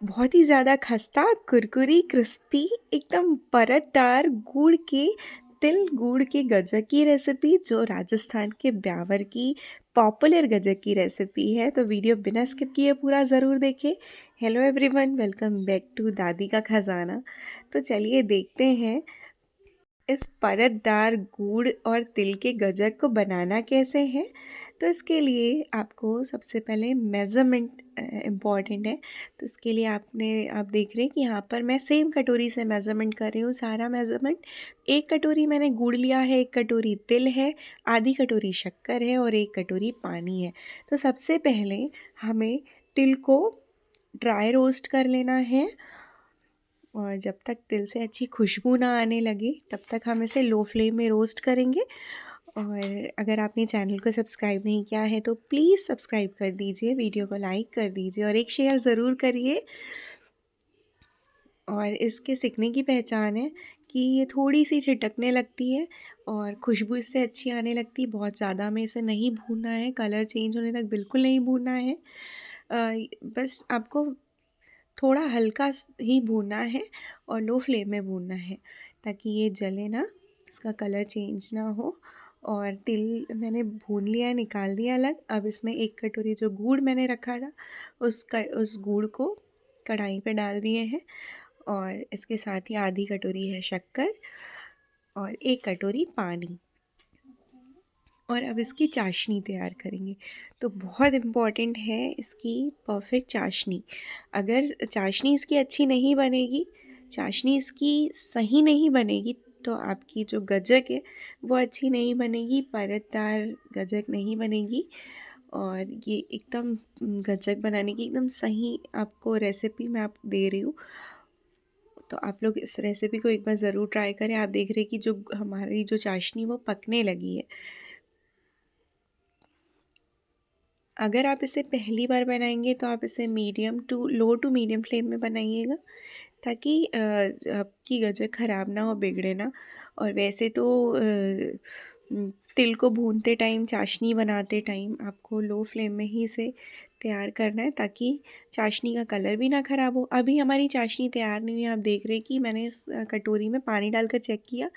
बहुत ही ज़्यादा खस्ता, कुरकुरी, क्रिस्पी, एकदम परतदार गुड़ के तिल गुड़ के गज्जक की रेसिपी, जो राजस्थान के ब्यावर की पॉपुलर गज्जक की रेसिपी है। तो वीडियो बिना स्किप किए पूरा ज़रूर देखें। Hello everyone, welcome back to दादी का खजाना। तो चलिए देखते हैं इस परतदार गुड़ और तिल के गज्जक को बनाना कैसे है। तो इसके लिए आपको सबसे पहले मेज़रमेंट इम्पॉर्टेंट है। तो इसके लिए आप देख रहे हैं कि यहाँ पर मैं सेम कटोरी से मेज़रमेंट कर रही हूँ। सारा मेज़रमेंट, एक कटोरी मैंने गुड़ लिया है, एक कटोरी तिल है, आधी कटोरी शक्कर है और एक कटोरी पानी है। तो सबसे पहले हमें तिल को ड्राई रोस्ट कर लेना है और जब तक तिल से अच्छी खुशबू ना आने लगे तब तक हम इसे लो फ्लेम में रोस्ट करेंगे। और अगर आपने चैनल को सब्सक्राइब नहीं किया है तो प्लीज़ सब्सक्राइब कर दीजिए, वीडियो को लाइक कर दीजिए और एक शेयर ज़रूर करिए। और इसके सिकने की पहचान है कि ये थोड़ी सी छिटकने लगती है और खुशबू इससे अच्छी आने लगती है। बहुत ज़्यादा हमें इसे नहीं भूनना है, कलर चेंज होने तक बिल्कुल नहीं भूनना है। बस आपको थोड़ा हल्का ही भूनना है और लो फ्लेम में भूनना है ताकि ये जले ना, इसका कलर चेंज ना हो। और तिल मैंने भून लिया है, निकाल दिया अलग। अब इसमें एक कटोरी जो गुड़ मैंने रखा था उस गुड़ को कढ़ाई पे डाल दिए हैं और इसके साथ ही आधी कटोरी है शक्कर और एक कटोरी पानी। और अब इसकी चाशनी तैयार करेंगे। तो बहुत इम्पॉर्टेंट है इसकी परफेक्ट चाशनी। अगर चाशनी इसकी अच्छी नहीं बनेगी, चाशनी इसकी सही नहीं बनेगी, तो आपकी जो गज्जक है वो अच्छी नहीं बनेगी, परतदार गज्जक नहीं बनेगी। और ये एकदम गज्जक बनाने की एकदम सही आपको रेसिपी मैं आपको दे रही हूँ। तो आप लोग इस रेसिपी को एक बार ज़रूर ट्राई करें। आप देख रहे हैं कि जो हमारी जो चाशनी वो पकने लगी है। अगर आप इसे पहली बार बनाएंगे तो आप इसे लो टू मीडियम फ्लेम में बनाइएगा ताकि आपकी गज्जक ख़राब ना हो, बिगड़े ना। और वैसे तो तिल को भूनते टाइम, चाशनी बनाते टाइम आपको लो फ्लेम में ही इसे तैयार करना है ताकि चाशनी का कलर भी ना ख़राब हो। अभी हमारी चाशनी तैयार नहीं हुई है। आप देख रहे हैं कि मैंने इस कटोरी में पानी डालकर चेक किया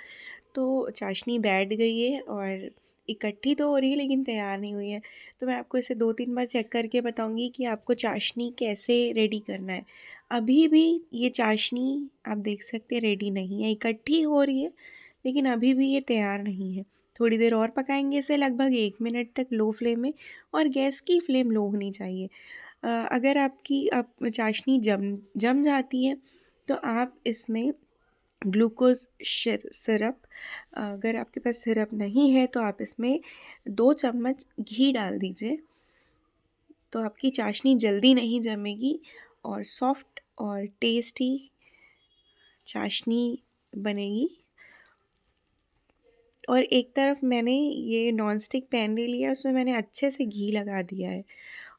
तो चाशनी बैठ गई है और इकट्ठी तो हो रही है लेकिन तैयार नहीं हुई है। तो मैं आपको इसे 2-3 बार चेक करके बताऊंगी कि आपको चाशनी कैसे रेडी करना है। अभी भी ये चाशनी आप देख सकते हैं रेडी नहीं है, इकट्ठी हो रही है लेकिन अभी भी ये तैयार नहीं है। थोड़ी देर और पकाएंगे इसे, लगभग 1 मिनट तक लो फ्लेम में। और गैस की फ्लेम लो होनी चाहिए। अगर आपकी चाशनी जम जम जाती है तो आप इसमें ग्लूकोज़ सिरप, अगर आपके पास सिरप नहीं है तो आप इसमें 2 चम्मच घी डाल दीजिए। तो आपकी चाशनी जल्दी नहीं जमेगी और सॉफ्ट और टेस्टी चाशनी बनेगी। और एक तरफ मैंने ये नॉन स्टिक पैन ले लिया, उसमें मैंने अच्छे से घी लगा दिया है।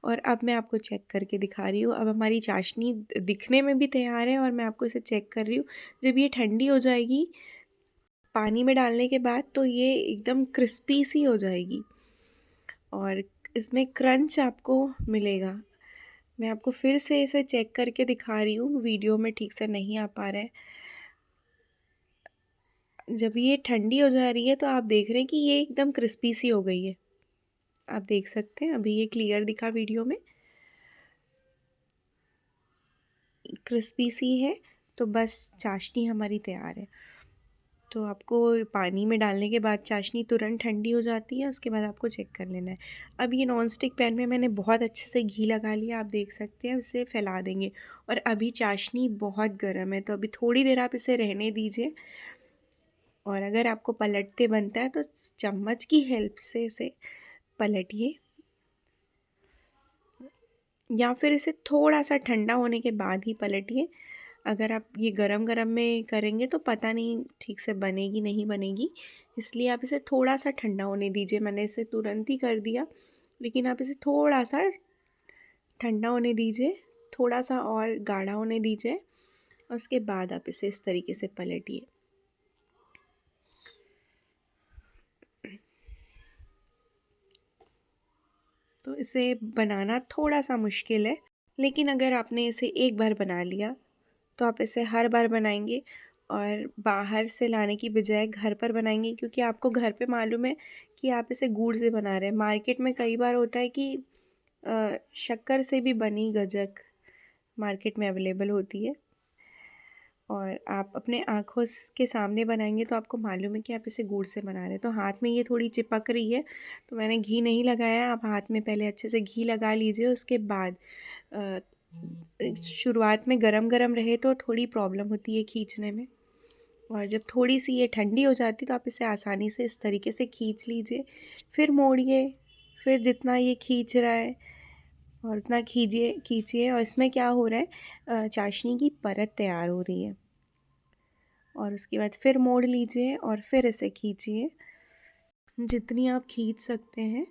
और अब मैं आपको चेक करके दिखा रही हूँ। अब हमारी चाशनी दिखने में भी तैयार है और मैं आपको इसे चेक कर रही हूँ। जब ये ठंडी हो जाएगी पानी में डालने के बाद तो ये एकदम क्रिस्पी सी हो जाएगी और इसमें क्रंच आपको मिलेगा। मैं आपको फिर से इसे चेक करके दिखा रही हूँ, वीडियो में ठीक से नहीं आ पा रहा है। जब ये ठंडी हो जा रही है तो आप देख रहे हैं कि ये एकदम क्रिस्पी सी हो गई है। आप देख सकते हैं अभी ये क्लियर दिखा वीडियो में, क्रिस्पी सी है। तो बस चाशनी हमारी तैयार है। तो आपको पानी में डालने के बाद चाशनी तुरंत ठंडी हो जाती है, उसके बाद आपको चेक कर लेना है। अब ये नॉन स्टिक पैन में मैंने बहुत अच्छे से घी लगा लिया, आप देख सकते हैं। उसे फैला देंगे और अभी चाशनी बहुत गर्म है तो अभी थोड़ी देर आप इसे रहने दीजिए। और अगर आपको पलटते बनता है तो चम्मच की हेल्प से इसे पलटिए या फिर इसे थोड़ा सा ठंडा होने के बाद ही पलटिए। अगर आप ये गरम गरम में करेंगे तो पता नहीं ठीक से बनेगी नहीं बनेगी, इसलिए आप इसे थोड़ा सा ठंडा होने दीजिए। मैंने इसे तुरंत ही कर दिया लेकिन आप इसे थोड़ा सा ठंडा होने दीजिए, थोड़ा सा और गाढ़ा होने दीजिए और उसके बाद आप इसे इस तरीके से पलटिए। तो इसे बनाना थोड़ा सा मुश्किल है लेकिन अगर आपने इसे एक बार बना लिया तो आप इसे हर बार बनाएंगे और बाहर से लाने की बजाय घर पर बनाएंगे, क्योंकि आपको घर पे मालूम है कि आप इसे गुड़ से बना रहे हैं। मार्केट में कई बार होता है कि शक्कर से भी बनी गज्जक मार्केट में अवेलेबल होती है, और आप अपने आँखों के सामने बनाएंगे तो आपको मालूम है कि आप इसे गुड़ से बना रहे हैं। तो हाथ में ये थोड़ी चिपक रही है, तो मैंने घी नहीं लगाया। आप हाथ में पहले अच्छे से घी लगा लीजिए। उसके बाद अ, शुरुआत में गरम गरम रहे तो थोड़ी प्रॉब्लम होती है खींचने में, और जब थोड़ी सी ये ठंडी हो जाती तो आप इसे आसानी से इस तरीके से खींच लीजिए। फिर मोड़िए, फिर जितना ये खींच रहा है और उतना खींचिए खींचिए। और इसमें क्या हो रहा है, चाशनी की परत तैयार हो रही है। और उसके बाद फिर मोड़ लीजिए और फिर इसे खींचिए जितनी आप खींच सकते हैं।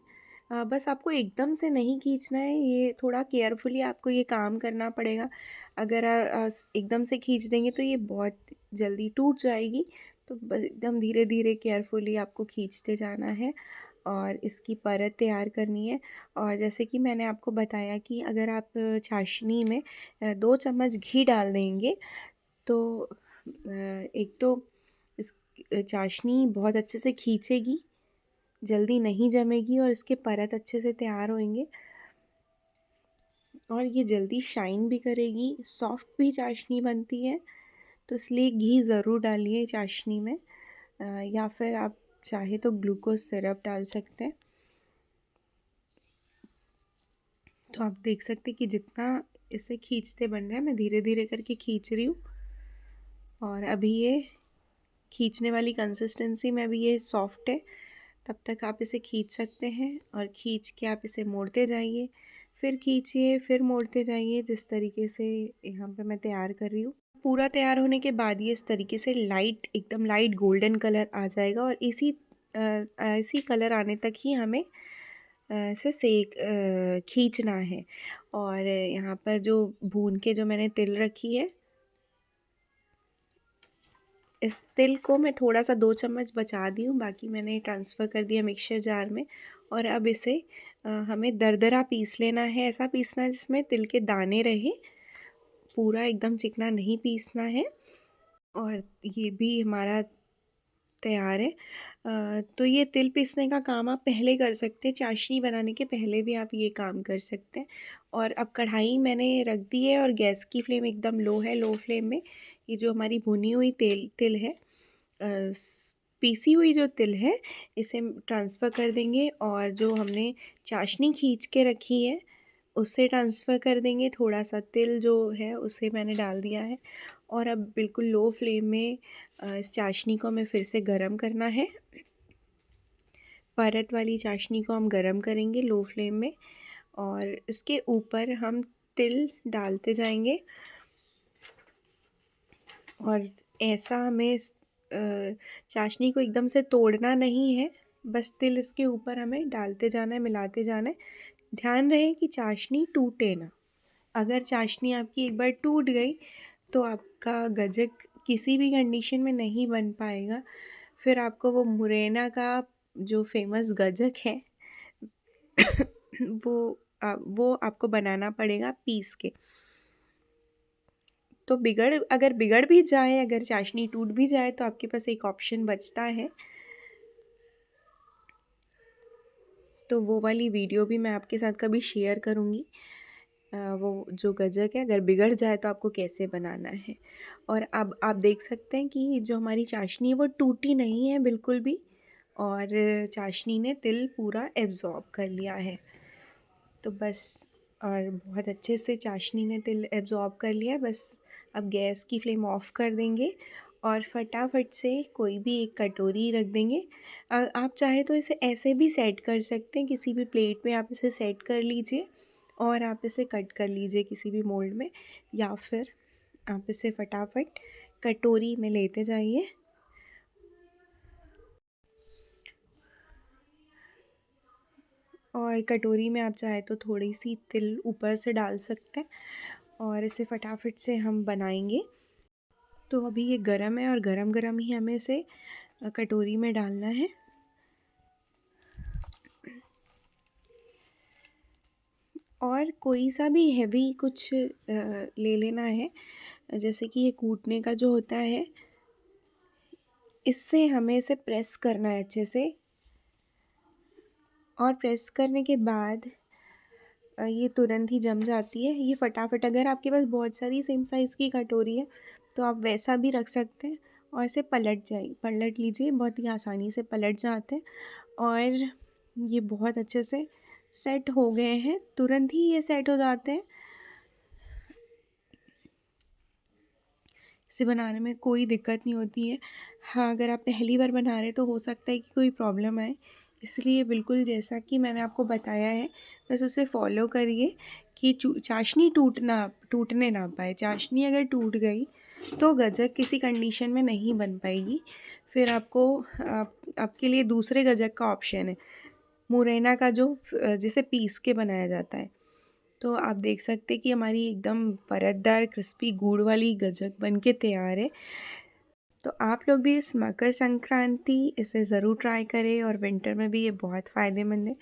बस आपको एकदम से नहीं खींचना है, ये थोड़ा केयरफुली आपको ये काम करना पड़ेगा। अगर एकदम से खींच देंगे तो ये बहुत जल्दी टूट जाएगी। तो बस एकदम धीरे धीरे केयरफुली आपको खींचते जाना है और इसकी परत तैयार करनी है। और जैसे कि मैंने आपको बताया कि अगर आप चाशनी में 2 चम्मच घी डाल देंगे तो एक तो इस चाशनी बहुत अच्छे से खींचेगी, जल्दी नहीं जमेगी और इसके परत अच्छे से तैयार होंगे, और ये जल्दी शाइन भी करेगी, सॉफ्ट भी चाशनी बनती है। तो इसलिए घी ज़रूर डालिए चाशनी में, या फिर आप चाहे तो ग्लूकोज सिरप डाल सकते हैं। तो आप देख सकते हैं कि जितना इसे खींचते बन रहा है, मैं धीरे धीरे करके खींच रही हूँ, और अभी ये खींचने वाली कंसिस्टेंसी में अभी ये सॉफ्ट है। तब तक आप इसे खींच सकते हैं, और खींच के आप इसे मोड़ते जाइए, फिर खींचिए, फिर मोड़ते जाइए, जिस तरीके से यहाँ पे मैं तैयार कर रही हूँ। पूरा तैयार होने के बाद ये इस तरीके से लाइट, एकदम लाइट गोल्डन कलर आ जाएगा, और इसी कलर आने तक ही हमें इसे खींचना है। और यहाँ पर जो भून के जो मैंने तिल रखी है, इस तिल को मैं थोड़ा सा 2 चम्मच बचा दी हूँ, बाकी मैंने ट्रांसफ़र कर दिया मिक्सचर जार में। और अब इसे हमें दरदरा पीस लेना है, ऐसा पीसना है जिसमें तिल के दाने रहे, पूरा एकदम चिकना नहीं पीसना है। और ये भी हमारा तैयार है। तो ये तिल पीसने का काम आप पहले कर सकते हैं, चाशनी बनाने के पहले भी आप ये काम कर सकते हैं। और अब कढ़ाई मैंने रख दी है और गैस की फ्लेम एकदम लो है। लो फ्लेम में ये जो हमारी भुनी हुई तिल है, पीसी हुई जो तिल है, इसे ट्रांसफ़र कर देंगे, और जो हमने चाशनी खींच के रखी है उसे ट्रांसफ़र कर देंगे। थोड़ा सा तिल जो है उसे मैंने डाल दिया है, और अब बिल्कुल लो फ्लेम में इस चाशनी को हमें फिर से गरम करना है। परत वाली चाशनी को हम गरम करेंगे लो फ्लेम में, और इसके ऊपर हम तिल डालते जाएंगे। और ऐसा हमें चाशनी को एकदम से तोड़ना नहीं है, बस तिल इसके ऊपर हमें डालते जाना है, मिलाते जाना है। ध्यान रहे कि चाशनी टूटे ना। अगर चाशनी आपकी एक बार टूट गई तो आपका गज्जक किसी भी कंडीशन में नहीं बन पाएगा। फिर आपको वो मुरैना का जो फेमस गज्जक है वो वो आपको बनाना पड़ेगा पीस के। तो अगर बिगड़ भी जाए, अगर चाशनी टूट भी जाए, तो आपके पास एक ऑप्शन बचता है। तो वो वाली वीडियो भी मैं आपके साथ कभी शेयर करूँगी। वो जो गज्जक है अगर बिगड़ जाए तो आपको कैसे बनाना है। और अब आप देख सकते हैं कि जो हमारी चाशनी है वो टूटी नहीं है बिल्कुल भी, और चाशनी ने तिल पूरा एब्ज़ॉर्ब कर लिया है। तो बस, और बहुत अच्छे से चाशनी ने तिल एब्ज़ॉर्ब कर लिया है। बस अब गैस की फ्लेम ऑफ़ कर देंगे और फटाफट से कोई भी एक कटोरी रख देंगे। आप चाहे तो इसे ऐसे भी सेट कर सकते हैं, किसी भी प्लेट में आप इसे सेट कर लीजिए और आप इसे कट कर लीजिए किसी भी मोल्ड में, या फिर आप इसे फटाफट कटोरी में लेते जाइए। और कटोरी में आप चाहे तो थोड़ी सी तिल ऊपर से डाल सकते हैं, और इसे फटाफट से हम बनाएंगे। तो अभी ये गरम है और गरम गरम ही हमें इसे कटोरी में डालना है। और कोई सा भी हेवी कुछ ले लेना है, जैसे कि ये कूटने का जो होता है, इससे हमें इसे प्रेस करना है अच्छे से। और प्रेस करने के बाद ये तुरंत ही जम जाती है। ये फटाफट, अगर आपके पास बहुत सारी सेम साइज़ की कटोरी है तो आप वैसा भी रख सकते हैं और इसे पलट लीजिए, बहुत ही आसानी से पलट जाते हैं। और ये बहुत अच्छे से सेट हो गए हैं, तुरंत ही ये सेट हो जाते हैं। इसे बनाने में कोई दिक्कत नहीं होती है। हाँ, अगर आप पहली बार बना रहे हैं तो हो सकता है कि कोई प्रॉब्लम आए, इसलिए बिल्कुल जैसा कि मैंने आपको बताया है बस उसे फॉलो करिए कि चाशनी टूटने ना पाए। चाशनी अगर टूट गई तो गज्जक किसी कंडीशन में नहीं बन पाएगी। फिर आपके लिए दूसरे गज्जक का ऑप्शन है, मुरैना का, जिसे पीस के बनाया जाता है। तो आप देख सकते हैं कि हमारी एकदम परतदार क्रिस्पी गुड़ वाली गज्जक बनके तैयार है। तो आप लोग भी इस मकर संक्रांति इसे ज़रूर ट्राई करें, और विंटर में भी ये बहुत फ़ायदेमंद है।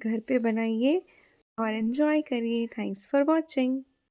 घर पे बनाइए और एंजॉय करिए। Thanks for watching.